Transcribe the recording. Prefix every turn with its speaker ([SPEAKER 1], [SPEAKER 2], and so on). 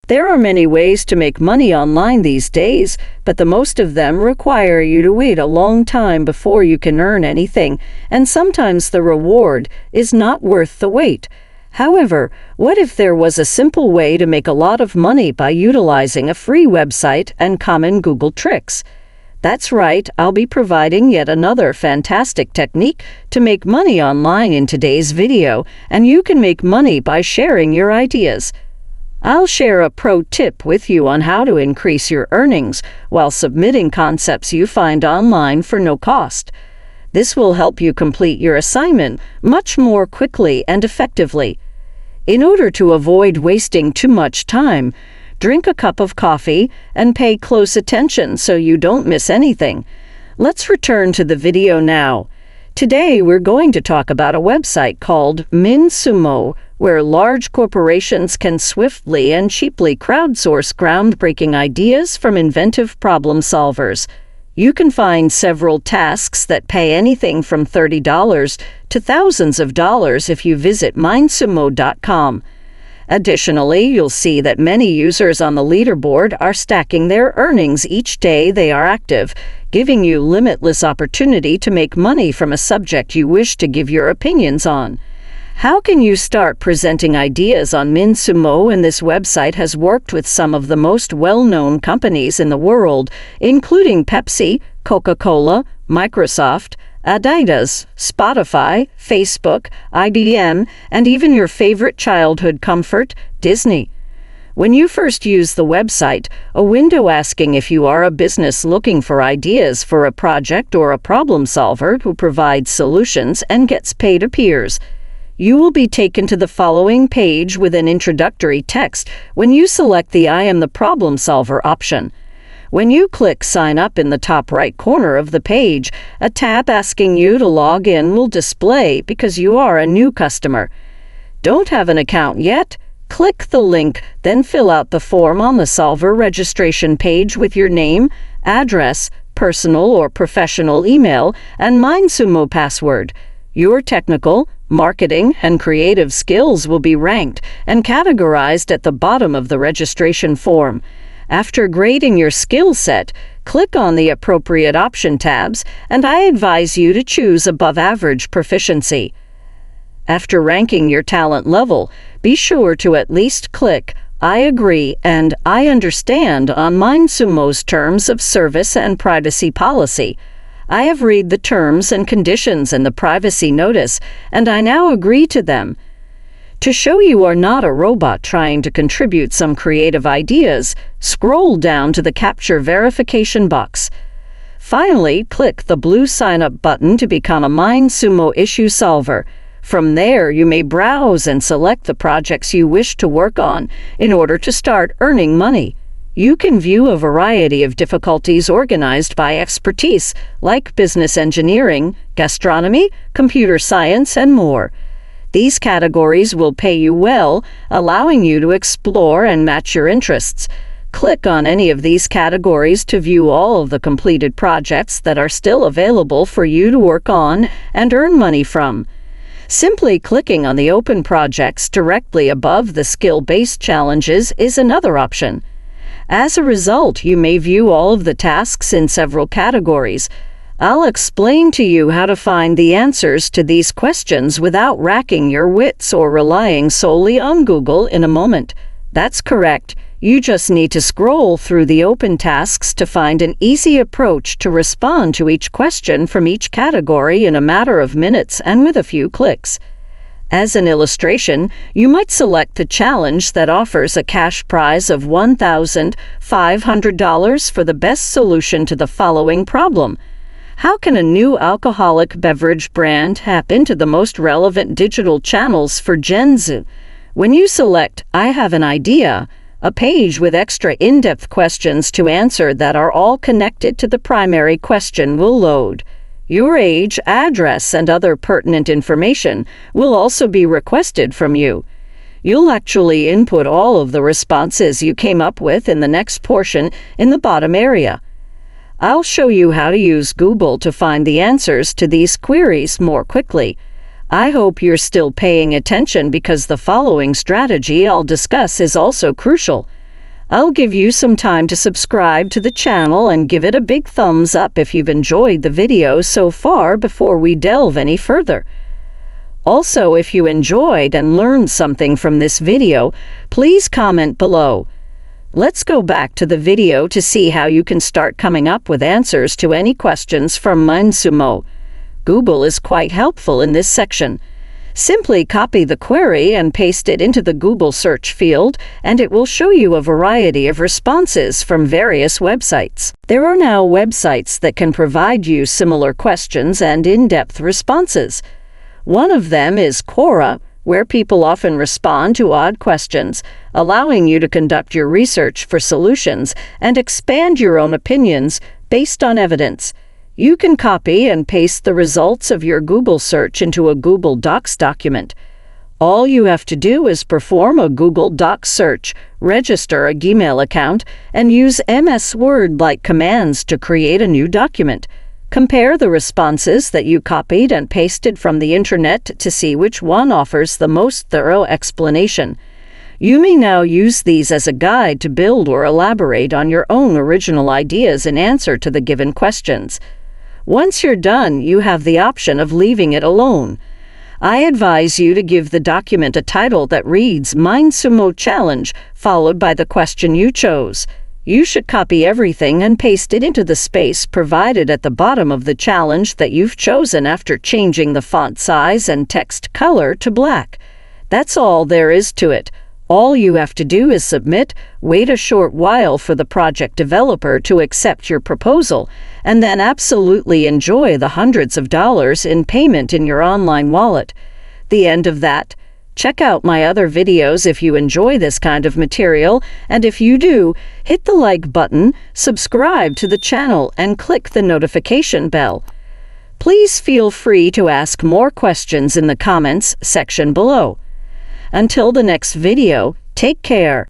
[SPEAKER 1] There are many ways to make money online these days, but the most of them require you to wait a long time before you can earn anything, and sometimes the reward is not worth the wait. However, what if there was a simple way to make a lot of money by utilizing a free website and common Google tricks? That's right, I'll be providing yet another fantastic technique to make money online in today's video, and you can make money by sharing your ideas. I'll share a pro tip with you on how to increase your earnings while submitting concepts you find online for no cost. This will help you complete your assignment much more quickly and effectively. In order to avoid wasting too much time, drink a cup of coffee and pay close attention so you don't miss anything. Let's return to the video now. Today we're going to talk about a website called MinSumo, where large corporations can swiftly and cheaply crowdsource groundbreaking ideas from inventive problem solvers. You can find several tasks that pay anything from $30 to thousands of dollars if you visit MinSumo.com. Additionally, you'll see that many users on the leaderboard are stacking their earnings each day they are active, giving you limitless opportunity to make money from a subject you wish to give your opinions on. How can you start presenting ideas on MinSumo? And this website has worked with some of the most well-known companies in the world, including Pepsi, Coca-Cola, Microsoft, Adidas, Spotify, Facebook, IBM, and even your favorite childhood comfort, Disney. When you first use the website, a window asking if you are a business looking for ideas for a project or a problem solver who provides solutions and gets paid appears. You will be taken to the following page with an introductory text when you select the I am the problem solver option. When you click Sign Up in the top right corner of the page, a tab asking you to log in will display because you are a new customer. Don't have an account yet? Click the link, then fill out the form on the solver registration page with your name, address, personal or professional email, and MinSumo password. Your technical, marketing, and creative skills will be ranked and categorized at the bottom of the registration form. After grading your skill set, click on the appropriate option tabs, and I advise you to choose above average proficiency. After ranking your talent level, be sure to at least click I agree and I understand on MinSumo's terms of service and privacy policy. I have read the terms and conditions in the privacy notice, and I now agree to them. To show you are not a robot trying to contribute some creative ideas, scroll down to the Capture Verification box. Finally, click the blue Sign Up button to become a MinSumo issue solver. From there, you may browse and select the projects you wish to work on in order to start earning money. You can view a variety of difficulties organized by expertise, like business engineering, gastronomy, computer science, and more. These categories will pay you well, allowing you to explore and match your interests. Click on any of these categories to view all of the completed projects that are still available for you to work on and earn money from. Simply clicking on the open projects directly above the skill-based challenges is another option. As a result, you may view all of the tasks in several categories. I'll explain to you how to find the answers to these questions without racking your wits or relying solely on Google in a moment. That's correct. You just need to scroll through the open tasks to find an easy approach to respond to each question from each category in a matter of minutes and with a few clicks. As an illustration, you might select the challenge that offers a cash prize of $1,500 for the best solution to the following problem. How can a new alcoholic beverage brand tap into the most relevant digital channels for Gen Z? When you select I have an idea, a page with extra in-depth questions to answer that are all connected to the primary question will load. Your age, address, and other pertinent information will also be requested from you. You'll actually input all of the responses you came up with in the next portion in the bottom area. I'll show you how to use Google to find the answers to these queries more quickly. I hope you're still paying attention because the following strategy I'll discuss is also crucial. I'll give you some time to subscribe to the channel and give it a big thumbs up if you've enjoyed the video so far before we delve any further. Also, if you enjoyed and learned something from this video, please comment below. Let's go back to the video to see how you can start coming up with answers to any questions from MindSumo. Google is quite helpful in this section. Simply copy the query and paste it into the Google search field, and it will show you a variety of responses from various websites. There are now websites that can provide you similar questions and in-depth responses. One of them is Quora, where people often respond to odd questions, allowing you to conduct your research for solutions and expand your own opinions based on evidence. You can copy and paste the results of your Google search into a Google Docs document. All you have to do is perform a Google Docs search, register a Gmail account, and use MS Word-like commands to create a new document. Compare the responses that you copied and pasted from the internet to see which one offers the most thorough explanation. You may now use these as a guide to build or elaborate on your own original ideas in answer to the given questions. Once you're done, you have the option of leaving it alone. I advise you to give the document a title that reads MindSumo Challenge, followed by the question you chose. You should copy everything and paste it into the space provided at the bottom of the challenge that you've chosen after changing the font size and text color to black. That's all there is to it. All you have to do is submit, wait a short while for the project developer to accept your proposal, and then absolutely enjoy the hundreds of dollars in payment in your online wallet. The end of that. Check out my other videos if you enjoy this kind of material, and if you do, hit the like button, subscribe to the channel, and click the notification bell. Please feel free to ask more questions in the comments section below. Until the next video, take care.